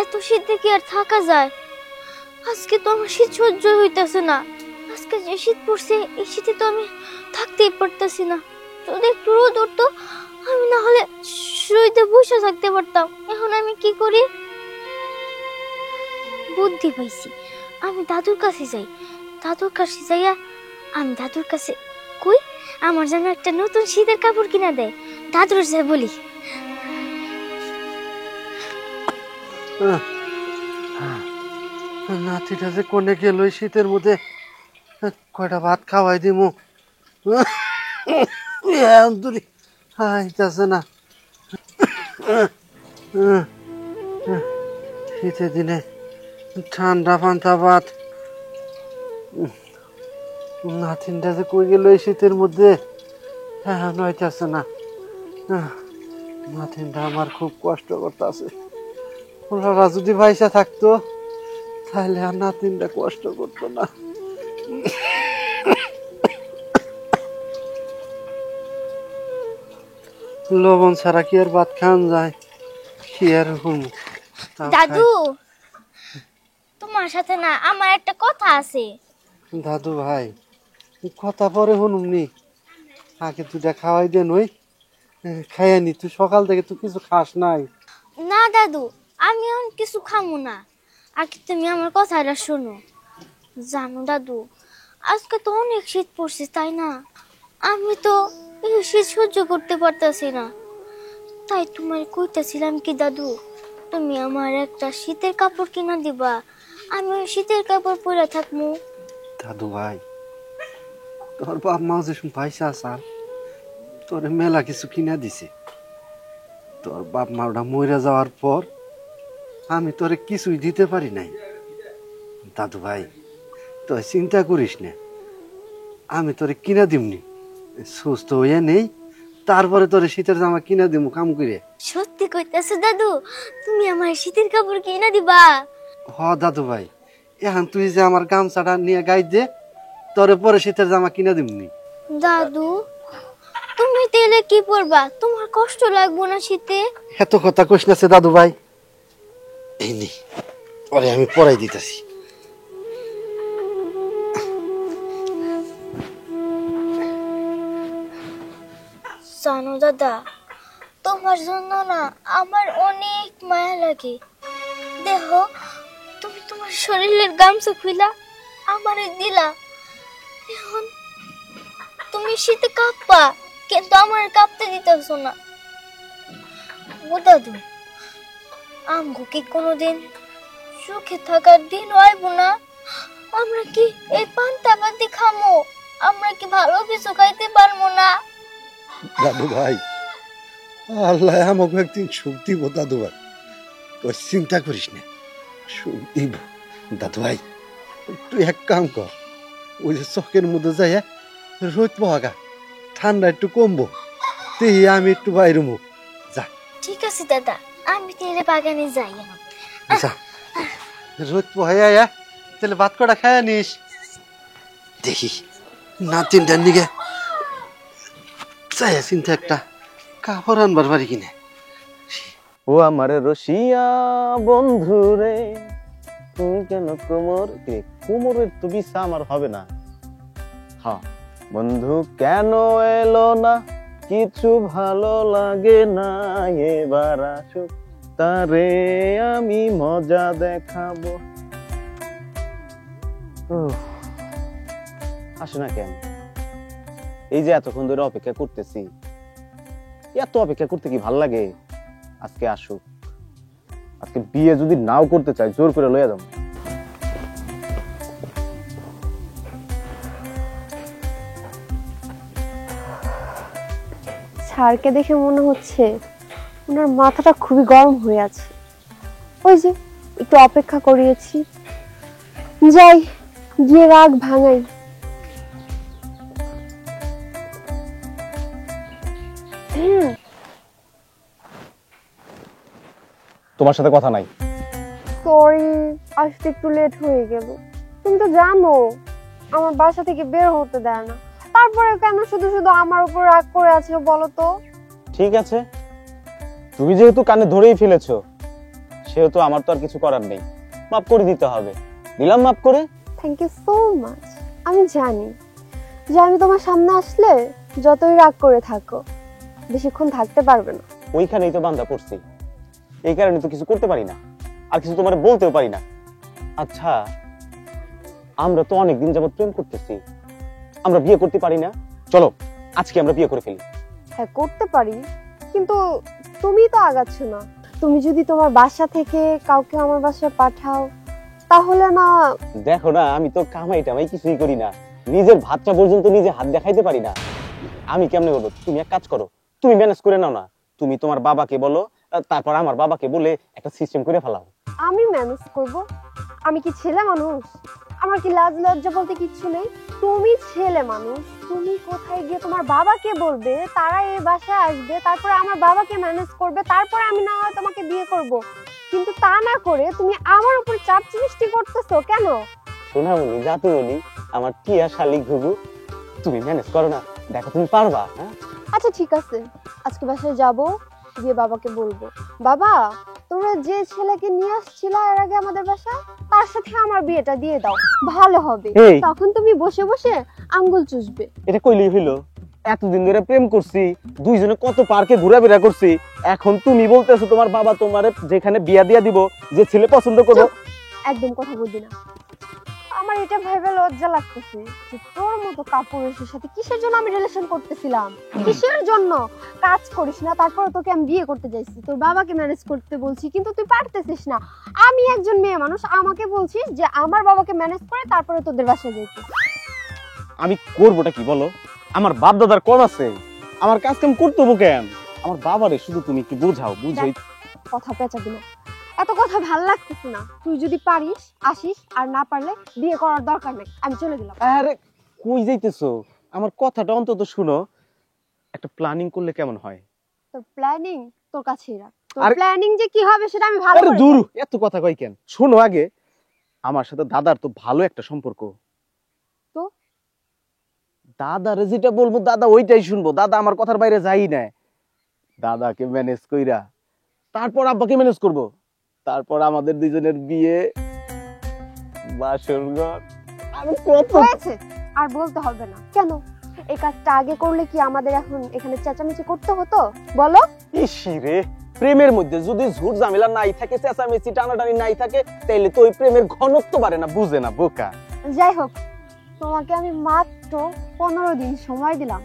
এত শীতে কি আর থাকা যায়? আজকে তো আমার শীত সহ্য হইতেছে না। আজকে যে শীত পড়ছে, এই শীতে তো আমি থাকতেই পারতেছি না। যদি একটু রোদ উঠতো, আমি না হলে শুইতে বসে থাকতে পারতাম। এখন আমি কি করি? বুদ্ধি পাইছি, আমি দাদুর কাছে যাই। দাদুর কাছে যাইয়া আমি দাদুর কাছে কই আমার জন্য একটা নতুন শীতের কাপড় কিনা দেয়। দাদুর যাই বলি, নাতিটা যে কোনে গেল শীতের মধ্যে, কয়টা ভাত খাওয়াই দিমু। আইতাছে না। শীতের দিনে ঠান্ডা পান্তা ভাত, নাতিনটা যে কই গেল এই শীতের মধ্যে, নইতাছে না। নাতিনটা আমার খুব কষ্ট করতেছে। ওরা যদি পয়সা থাকতো তাহলে আর নাতিনটা কষ্ট করতো না। লবণ ছাড়া কি আর ভাত খান যায়? কি আর দাদু, তোমার সাথে না আমার একটা কথা আছে। দাদু ভাই, কথা পরে শুনুমনি, আগে দুটা খাওয়াই দেন। ওই খাইয়া নি, তুই সকাল থেকে তুই কিছু খাস নাই। না দাদু, আমি এখন কিছু খামু না। আগে তুমি আমার কথাটা শোনো। জানো দাদু, আজকে তো অনেক শীত পড়ছে, তাই না? আমি তো এই শীত সহ্য করতে পারতেছি না। তাই তোমার কইতেছিলাম কি দাদু, তুমি আমার একটা শীতের কাপড় কিনা দিবা। আমি ওই শীতের কাপড় পরে থাকবো। দাদু ভাই, তোর বাপ মা যে পয়সা আসার তোর মেলা কিছু কিনা দিছে। তোর বাপ মা ওটা মরে যাওয়ার পর আমি তোরে কিছুই দিতে পারি নাই। দাদু ভাই, তুই চিন্তা করিস না, আমি তোরে কিনা দিমনি। সুস্থ হইয়া নেই, তারপরে তোরে শীতের জামা কিনা দিমু কাম করে। সত্যি কইতেছো দাদু, তুমি আমার শীতের কাপড় কিনা দিবা? হ দাদু ভাই, এখন তুই যে আমার গামছাটা নিয়ে গাই দে, তোরে পরে শীতের জামা কিনা দিমনি। দাদু, তুমি তেলে কি পরবা? তোমার কষ্ট লাগবো না শীতে? এত কথা কইস না দাদু ভাই, এই নে পরে আমি পরাই দিতেছি। জানো দাদা, তোমার জন্য না আমার অনেক মায়া লাগে। দেখো, তুমি তোমার শরীরের গামছা খুইলা আমারে দিলা। এখন তুমি শীতে কাঁপবা, কিন্তু আমার কাঁপতে দিতেছো না। ও দাদু, আমগো কি কোনোদিন সুখে থাকার দিন হইব না? আমরা কি এই পান্তা ভাত খামো? আমরা কি ভালো কিছু খাইতে পারবো না? দাদু ভাই, আল্লাহ আমাকে একদিন সুখ দিব। দাদু ভাই, তোর চিন্তা করিস না, সুখ দিব। দাদু ভাই, তুই এক কাম কর, ওই যে চকের মধ্যে যাই রোদ পোহাগা, ঠান্ডা একটু কমবো, তেই আমি একটু বাইরে মুখ যা। ঠিক আছে দাদা, আমি তেলে বাগানে যাই। যা, রোদ পোহাইয়া তাহলে ভাত কটা খায়া নিস। দেখি নাতিনটার নিগে চাই চিন্তা একটা কাপড় আনবার পারি কিনে। ও আমার রসিয়া বন্ধু রে, তুমি কেন কোমরের তো বিছা আমার হবে না। হ্যাঁ বন্ধু, কেন এলো না? কিছু ভালো লাগে না, এবার আসুক তারে আমি মজা দেখাবো। আসে না কেন? এই যে এতক্ষণ ধরে অপেক্ষা করতেছি, এত অপেক্ষা করতে কি ভাল লাগে? আজকে আসুক। আজকে বিয়ে যদি নাও করতে চাই, জোর করে লইয়া যাবো। স্যারকে দেখে মনে হচ্ছে ওনার মাথাটা খুবই গরম হয়ে আছে। ওই যে একটু অপেক্ষা করিয়েছি, যাই গিয়ে রাগ ভাঙাই। তোমার সাথে কথা নাই। সরি, আসতে একটু লেট হয়ে গেল। তুমি তো জানো আমার বাসা থেকে বের হতে দেয় না। তারপরে কেন শুধু শুধু আমার উপর রাগ করে আছো বলো তো? ঠিক আছে, তুমি যেহেতু কানে ধরেই ফেলেছো সেহেতু আমার তো আর কিছু করার নেই, মাফ করে দিতে হবে। দিলাম মাফ করে। Thank you so much. আমি জানি যে আমি তোমার সামনে আসলে যতই রাগ করে থাকো বেশিক্ষণ থাকতে পারবে না। ওইখানেই তো বান্ধা পড়ছি, এই কারণে তো কিছু করতে পারি না, আর কিছু তোমার বলতেও পারি না। আচ্ছা, আমরা তো অনেকদিন যাবত প্রেম করতেছি, আমরা বিয়ে করতে পারি না? চলো আজকে আমরা বিয়ে করে ফেলি। হ্যাঁ করতে পারি, কিন্তু তুমি তো আগাচ্ছ না। তুমি যদি তোমার বাসা থেকে কাউকে আমার বাসায় পাঠাও তাহলে না। দেখো না, আমি তো কামাই টামাই কিছুই করি না, নিজের ভাতটা পর্যন্ত নিজে হাত দেখাইতে পারি না, আমি কেমনে করবো? তুমি এক কাজ করো, তুমি ম্যানেজ করে নাও না, তুমি তোমার বাবাকে বলো, তারপর আমার বাবাকে বলে একটা সিস্টেম করে ফেলাও। আমি ম্যানেজ করব? আমি কি ছেলে মানুষ? আমার কি লাজ লজ্জা বলতে কিচ্ছু নেই? তুমি ছেলে মানুষ, তুমি কোথায় গিয়ে তোমার বাবাকে বলবে, তারা এই বাসায় আসবে, তারপর আমার বাবাকে ম্যানেজ করবে, তারপর আমি না হয় তোমাকে বিয়ে করব। কিন্তু তা না করে তুমি আমার উপর চাপ সৃষ্টি করতেছো কেন? সোনামণি, জাতুমণি, আমার টিয়া শালিক ঘুঘু, তুমি ম্যানেজ করো না, দেখো তুমি পারবা। হ্যাঁ আচ্ছা ঠিক আছে, আজকে বাসায় যাব, গিয়ে বাবাকে বলবো, বাবা তোমরা যে ছেলেকে নিয়ে আসছিলা এর আগে আমাদের বাসায়, তার সাথে আমার বিয়েটা দিয়ে দাও, ভালো হবে। এই। তখন তুমি বসে বসে আঙ্গুল চুষবে। এটা কইলেই হইলো? এতদিন ধরে প্রেম করছি, দুইজনে কত পার্কে ঘোরাফেরা করছি, এখন তুমি বলতেছো তোমার বাবা তোমারে যেখানে বিয়া দিয়া দিব, যে ছেলে পছন্দ করবো। একদম কথা বলবি না। আমার এটা ভেবে লজ্জা লাগতেছে যে তোর মতো কাপুরুষের সাথে কিসের জন্য আমি রিলেশন করতেছিলাম, কিসের জন্য? কাজ করিস না, তারপরে তোকে আমি বিয়ে করতে যাইছি, তোর বাবাকে ম্যানেজ করতে বলছি, কিন্তু তুই পারতেছিস না। আমি একজন মেয়ে মানুষ, আমাকে বলছিস যে আমার বাবাকে ম্যানেজ করে তারপরে তোদের বাসায় যাইতে। আমি করবোটা কি বলো? আমার বাপ দাদার কম আছে, আমার কাজ কাম করতে হবো কেন? আমার বাবারে শুধু তুমি একটু বোঝাও, বুঝাই। কথা পেঁচাবি না, এত কথা ভাল লাগতেছে না। তুই যদি পারিস আসিস, আর না পারলে বিয়ে করার দরকার নেই, আমি চলে গেলাম। আরে কই যাইতেছো? আমার কথাটা অন্তত শুনো, একটা প্ল্যানিং করলে কেমন হয়? তোর প্ল্যানিং তোর কাছেই রাখ, তোর আরে- প্ল্যানিং যে কি হবে সেটা আমি ভালো আরে করে দূর, জানি। এত কথা কই কেন? শোনো আগে, আমার সাথে দাদার তো ভালো একটা সম্পর্ক। তো? দাদারে যেটা বলবো দাদা ওইটাই শুনবো, দাদা আমার কথার বাইরে যাই না। দাদাকে ম্যানেজ কইরা তারপর আব্বাকে ম্যানেজ করব, তারপর আমাদের দুইজনের বিয়ে, বাসর ঘর। আমি কত হয়েছে, আর বলতে হবে না। কেন এই কাজটা আগে করলে কি আমাদের এখন এখানে চেঁচামেচি করতে হতো বলো? ইসি রে, প্রেমের মধ্যে যদি ঝুট ঝামেলা নাই থাকে, চেঁচামেচি টানাটানি নাই থাকে, তাইলে তো ওই প্রেমের ঘনত্ব বাড়ে না, বুঝে না বোকা। যাই হোক, তোমাকে আমি মাত্র 15 দিন সময় দিলাম।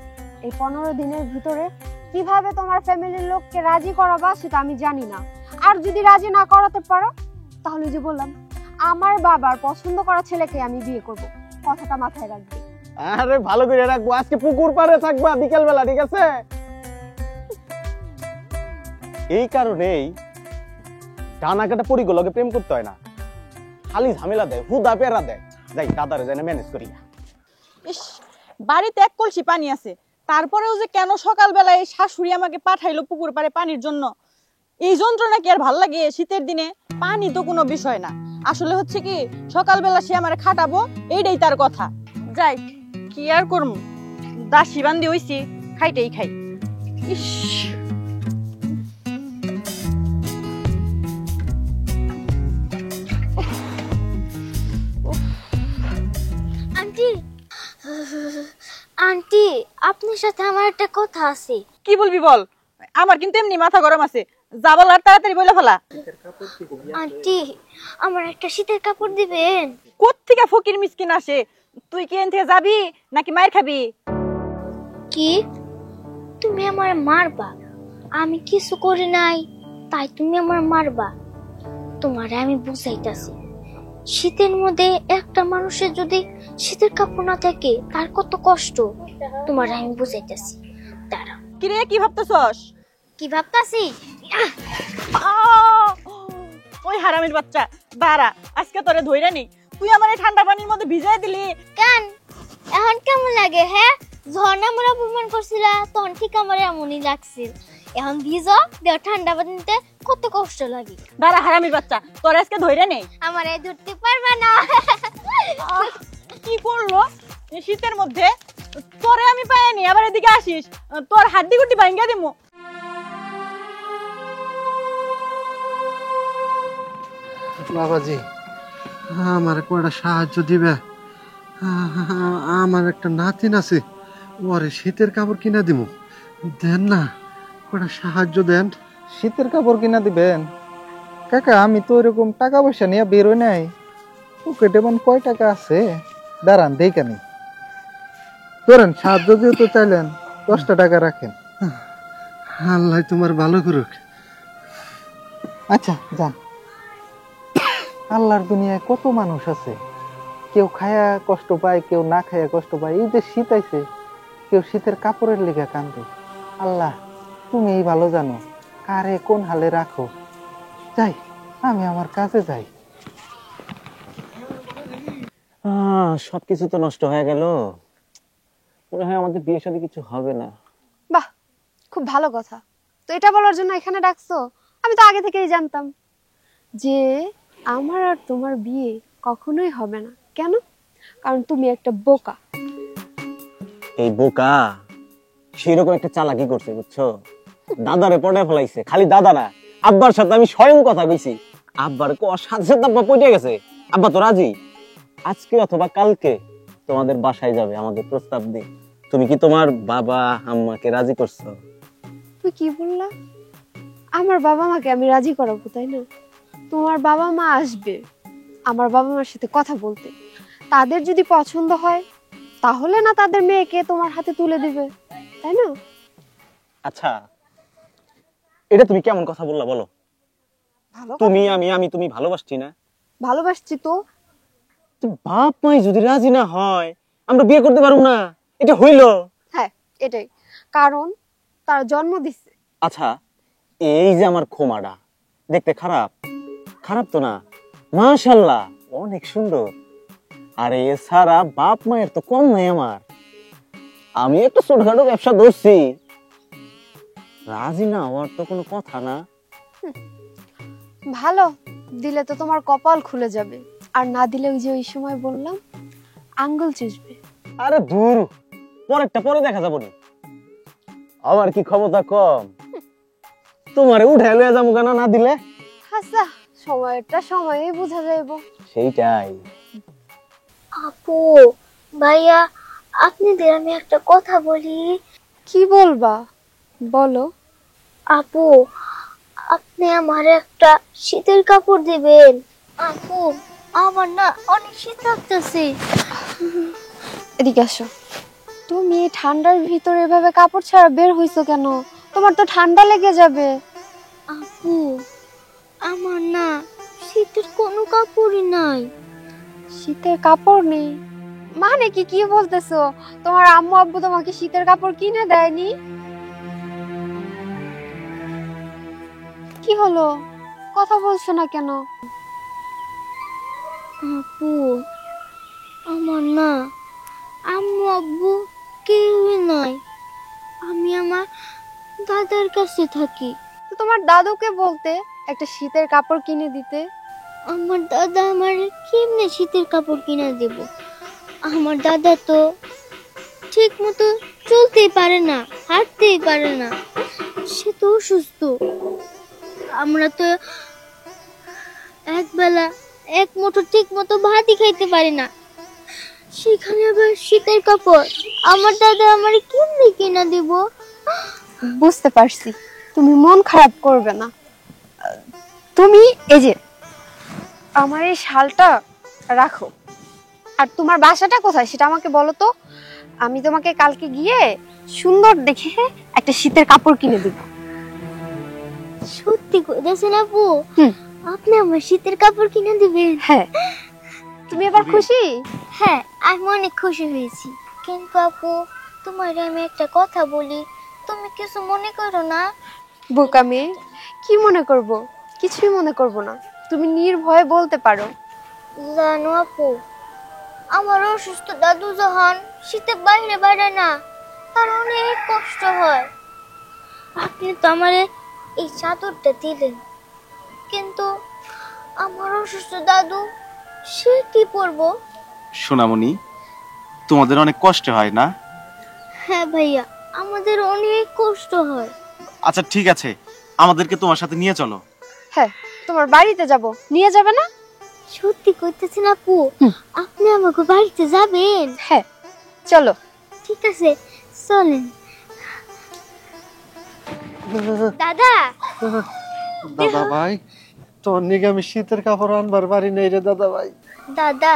এই 15 দিনের ভিতরে কিভাবে তোমার ফ্যামিলির লোককে রাজি করাবা সেটা আমি জানি না। আর যদি রাজি না করাতে পারো তাহলে যে বললাম, আমার বাবার পছন্দ করা ছেলেকে আমি বিয়ে করব, কথাটা মাথায় রাখবে। আরে ভালো করে রাখবো, আজকে পুকুর পাড়ে থাকবা বিকেল বেলা, ঠিক আছে? এই কারণেই ডানা কাটা পরিগুলোকে প্রেম করতে হয় না, খালি ঝামেলা দেয়, হুদা পেরা দেয়। যাই দাদারে যাই না ম্যানেজ করি। ইস, বাড়িতে এক কলসি পানি আছে, তারপরেও যে কেন সকালবেলায় শাশুড়ি আমাকে পাঠাইলো পুকুর পাড়ে পানির জন্য, এই যন্ত্রণা কি আর ভাল লাগে? শীতের দিনে পানি তো কোনো বিষয় না, আসলে হচ্ছে কি সকালবেলা সে আমারে খাটাবো, এইটাই তার কথা। যাই, কি আর করবো, দাসী বান্দি হইছি, খাইতেই খাই। ইস, আন্টি, আন্টি আপনার সাথে আমার একটা কথা আছে। কি বলবি বল, আমার কিন্তু এমনি মাথা গরম আছে, যা বলার তাড়াতাড়ি বলে ফেলা। আন্টি আমার একটা শীতের কাপড় দিবেন? কোত্থেকে ফকির মিসকিন আসে? তুই কি এখান থেকে যাবি নাকি মায়ের খাবি? কি তুমি আমার মারবা? আমি কিছু করি নাই তাই তুমি আমার মারবা? তোমারে আমি বুঝাইতাছি, শীতের মধ্যে একটা মানুষের যদি শীতের কাপড় না থাকে তার কত কষ্ট, তোমারে আমি বুঝাইতাছি। দাঁড়াও। কিরে, কি ভাবতেছস? কি ভাবতাছি? ওই হারামির বাচ্চা, দাঁড়া, আজকে তোরে ধইরা নেই। তুই আমার এই ঠান্ডা পানির মধ্যে ভিজাই দিলি কেন? এখন কেমন লাগে? হ্যাঁ, যখন আমরা অপমান করছিলা তখন ঠিক আমার এমনই লাগছিল। এখন ভিজ দেও ঠান্ডা পানিতে, কত কষ্ট লাগে। দাঁড়া হারামির বাচ্চা, তোর আজকে ধইরা নেই। আমার এই ধরতে পারবে না। কি করলো এই শীতের মধ্যে? তোরে পানি, আবার এদিকে আসিস তোর হাড্ডি গুড্ডি ভাঙ্গা দিমু। বাবাজি, আমার কয়টা সাহায্য দিবে? আমার একটা নাতিন আছে, ওরে শীতের কাপড় কিনে দিব, দেন না, কয়টা সাহায্য দেন। শীতের কাপড় কিনা দিবেন? কাকা আমি তো এরকম টাকা পয়সা নিয়ে বেরোই নাই, পকেটে মন কয় টাকা আছে দাঁড়ান দেখানি। ধরেন সাহায্য যেহেতু চাইলেন 10টা টাকা রাখেন। আল্লাহ তোমার ভালো করুক। আচ্ছা যান। আল্লাহর দুনিয়ায় কত মানুষ আছে, কেউ খায়া কষ্ট পায়, কেউ না খায়া কষ্ট পায়। এই যে শীত আইছে, কেউ শীতের কাপড়ের লেগে কান্দে। আল্লাহ তুমি এই ভালো জানো কারে কোন হালে রাখো। যাই, আমি আমার কাছে যাই। সবকিছু তো নষ্ট হয়ে গেল, মনে হয় আমাদের বিয়ে শাদী কিছু হবে না। বাহ, খুব ভালো কথা। তো এটা বলার জন্য এখানে ডাকছো? আমি তো আগে থেকেই জানতাম যে আমার আর তোমার বিয়ে কখনোই হবে না। কেন? কারণ তুমি একটা বোকা। এই বোকা সেরকম একটা চালাকি করছে বুঝছো, দাদারে পড়ে ফেলাইছে। খালি দাদা না, আব্বার সাথে আমি স্বয়ং কথা কইছি। আব্বার সাথে সাথে আব্বা পড়ে গেছে। আব্বা তো রাজি, আজকে অথবা কালকে তোমাদের বাসায় যাবে আমাদের প্রস্তাব দিয়ে। তুমি কি তোমার বাবা আম্মাকে রাজি করছো? তুই কি বললা? আমার বাবা মাকে আমি রাজি করাবো, তাই না? তোমার বাবা মা আসবে আমার বাবা মার সাথে কথা বলতে। তাদের যদি পছন্দ হয় তাহলে না তাদের মেয়েকে তোমার হাতে তুলে দিবে, তাই না? আচ্ছা, এটা তুমি কেমন কথা বললা বলো? ভালো তুমি আমি তুমি ভালোবাসছি না? ভালোবাসছি তো। তো বাপ মাই যদি রাজি না হয় আমরা বিয়ে করতে পারবো না, এটা হইলো? হ্যাঁ, এটাই কারণ তার জন্ম দিচ্ছে। আচ্ছা, এই যে আমার খোমাটা দেখতে খারাপ? খারাপ তো না, মাশাআল্লাহ অনেক সুন্দর। আর এছাড়া বাপ মায়ের তো কম নাই আমার। আমি একটা ছোটখাটো ব্যবসা ধরছি, রাজি না হওয়ার তো কোনো কথা না। ভালো, দিলে তো তোমার কপাল খুলে যাবে, আর না দিলে ওই যে ওই সময় বললাম আঙ্গুল চুষবে। আরে দূর, পরেরটা পরে দেখা যাবো নি। আমার কি ক্ষমতা কম? তোমারে উঠাই লয়ে যাবো কেন না দিলে? আচ্ছা, সময়টা সময়েই বোঝা যাইব। সেইটাই। আপু, ভাইয়া, আপনাদের আমি একটা কথা বলি। কি বলবা বলো। আপু, আপনি আমার একটা শীতের কাপড় দিবেন। আপু, আমার না অনেক শীত লাগতেছে। এদিকে আসো। তুমি ঠান্ডার ভিতরে এভাবে কাপড় ছাড়া বের হইছো কেন? তোমার তো ঠান্ডা লেগে যাবে। আপু, আমার না শীতের কোনো কাপড়ই নাই। শীতের কাপড় নেই মানে কি? কি বলতেছো? তোমার আম্মু আব্বু তোমাকে শীতের কাপড় কিনে দেয়নি? কি হলো, কথা বলছো না কেন? আপু, আমার না আম্মু আব্বু কেউই নাই। আমি আমার দাদার কাছে থাকি। তো তোমার দাদুকে বলতে একটা শীতের কাপড় কিনে দিতে। আমার দাদা আমার কেমনে শীতের কাপড় কিনে দেব? আমার দাদা তো ঠিক মতো চলতেই পারে না, হাঁটতেই পারে না, সে তো অসুস্থ। আমরা তো একবেলা এক মুঠো ঠিক মতো ভাতই খাইতে পারি না, সেখানে আবার শীতের কাপড় আমার দাদা আমার কেমনে কিনা দিব? বুঝতে পারছি, তুমি মন খারাপ করবে না। তুমি এই যে আমার এই শালটা রাখো। আর তোমার বাসাটা কোথায় সেটা আমাকে বলো তো। আমি তোমাকে কালকে গিয়ে সুন্দর দেখে একটা শীতের কাপড় কিনে দিব। সত্যি কইতেছেন আপু? হুম। আপনি আমার শীতের কাপড় কিনে দিবেন? হ্যাঁ। তুমি এবার খুশি? হ্যাঁ, আমি অনেক খুশি হয়েছি। কিন্তু আপু, তোমার আমি একটা কথা বলি, তুমি কিছু মনে করো না? বোকা মেয়ে, কি মনে করব? কিছুই মনে করব না, তুমি নির্ভয়ে বলতে পারো। জানো আপু, আমার অসুস্থ দাদু যখন শীতে বাইরে বাইরে না, তার অনেক কষ্ট হয়। আপনি তো আমারে এই চাদরটা দিলেন, কিন্তু আমার অসুস্থ দাদু সে কি পরবো? সোনামণি, তোমাদের অনেক কষ্ট হয় না? হ্যাঁ ভাইয়া, আমাদের অনেক কষ্ট হয়। আচ্ছা ঠিক আছে, আমাদেরকে তোমার সাথে নিয়ে চলো। হ্যাঁ, তোমার বাড়িতে যাব, নিয়ে যাবে না? সত্যি কইতেছেন আপু, আপনি আমাকে বাড়িতে যাবেন? হ্যাঁ, চলো। ঠিক আছে, চলেন। দাদা, দাদা ভাই, তোর নিগে আমি শীতের কাপড় আনবার পারি নাই রে দাদা ভাই। দাদা,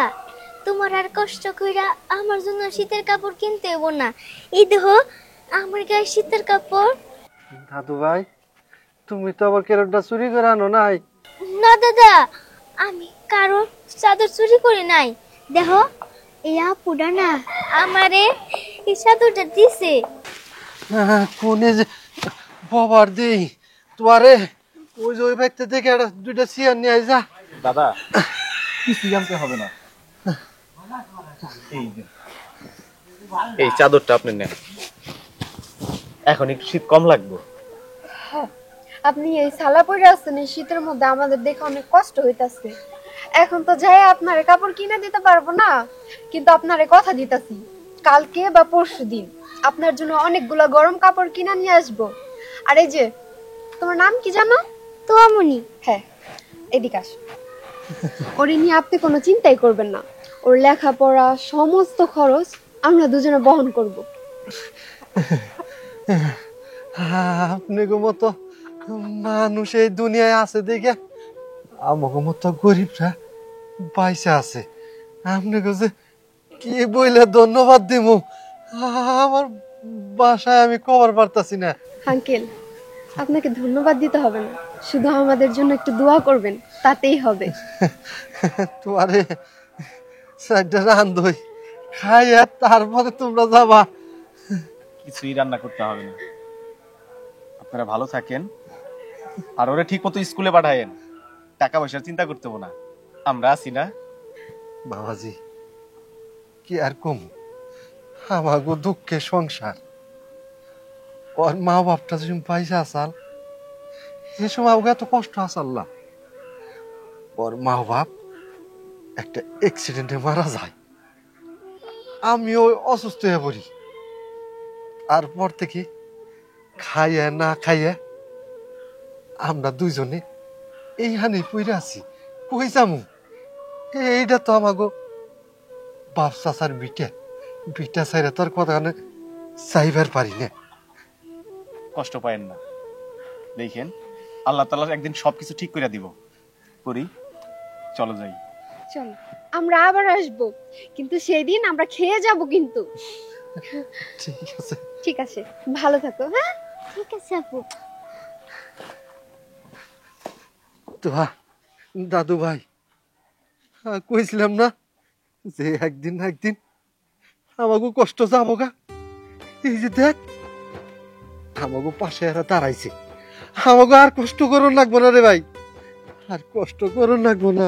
তোমার আর কষ্ট কইরা আমার জন্য শীতের কাপড় কিনতে হবো না। এই দেখো আমার গায়ে শীতের কাপড়। দাদু ভাই, তুমি তো আবার কেরোটা চুরি করে আনো নাই? না দাদা, আমি কারো চাদর চুরি করি নাই। দেখো এই আপুটা না আমারে এই চাদরটা দিছে। কোনে যে বাবার দেই তোয়ারে, ওই যে ওই ব্যক্তি থেকে একটা দুইটা চেয়ার নিয়ে আই যা। দাদা কিছু জানতে হবে না, এই চাদরটা আপনি নেন, এখন একটু শীত কম লাগবে। আপনি এই সালা পরে আছেন এই শীতের মধ্যে, আমাদের দেখে অনেক কষ্ট হইতাছে। এখন তো যাই আপনারে কাপড় কিনে দিতে পারবো না, কিন্তু আপনারে কথা দিতাছি কালকে বা পরশুদিন আপনার জন্য অনেকগুলো গরম কাপড় কিনে নিয়ে আসবো। আর এই যে, তোমার নাম কি জানো? তো আমনি, হ্যাঁ, এদিকে আস। ওরে নিয়ে আপনি কোনো চিন্তাই করবেন না, ওর লেখাপড়া সমস্ত খরচ আমরা দুজনে বহন করব। আপনাকে মতো মানুষ এই দুনিয়ায় আছে দেখে আমাকে মতো গরিবরা পয়সা আছে। আপনাকে যে কি বইলে ধন্যবাদ দিব আমার বাসায় আমি কবার পারতাছি না। আঙ্কেল, আপনাকে ধন্যবাদ দিতে হবে না, শুধু আমাদের জন্য একটু দোয়া করবেন, তাতেই হবে। তোমারে সাইডটা রান্ধই খাইয়া তারপরে তোমরা যাবা। কিছুই রান্না করতে হবে না, আপনারা ভালো থাকেন আর ওরা ঠিক মতো স্কুলে পাঠায়েন। টাকা পয়সার চিন্তা করতে হবে না, আমরা আছি না। বাবাজি কি আর কম, আমাগো দুঃখে সংসার। ওর মা বাপটা যদি পয়সা আসাল এই সময় আমাকে এত কষ্ট আসাল্লা। ওর মা বাপ একটা অ্যাক্সিডেন্টে মারা যায়, আমিও অসুস্থ হয়ে পড়ি। তারপর থেকে খাইয়া না খাইয়া আমরা দুইজনে এইখানে পইরা আছি। কই যামু? এইটা তো আমাগো বাপ চাচার বিটা চাইরা তোর কথা চাইবার পারি না। কষ্ট পায়েন না, দেখেন আল্লাহ তাআলা একদিন সবকিছু ঠিক করে দিব। করি, চলো যাই। চলো, আমরা আবার আসবো, কিন্তু সেদিন আমরা খেয়ে যাব কিন্তু। ঠিক আছে, ঠিক আছে, ভালো থাকো। হ্যাঁ, ঠিক আছে আপু। তো দাদু ভাই, কইছিলাম না যে একদিন না একদিন আমাকে কষ্ট যাবো গা। এই যে দেখ আমাকে পাশে এরা দাঁড়াইছে, আমাকে আর কষ্ট করুন লাগবো না রে ভাই, আর কষ্ট করুন লাগবো না।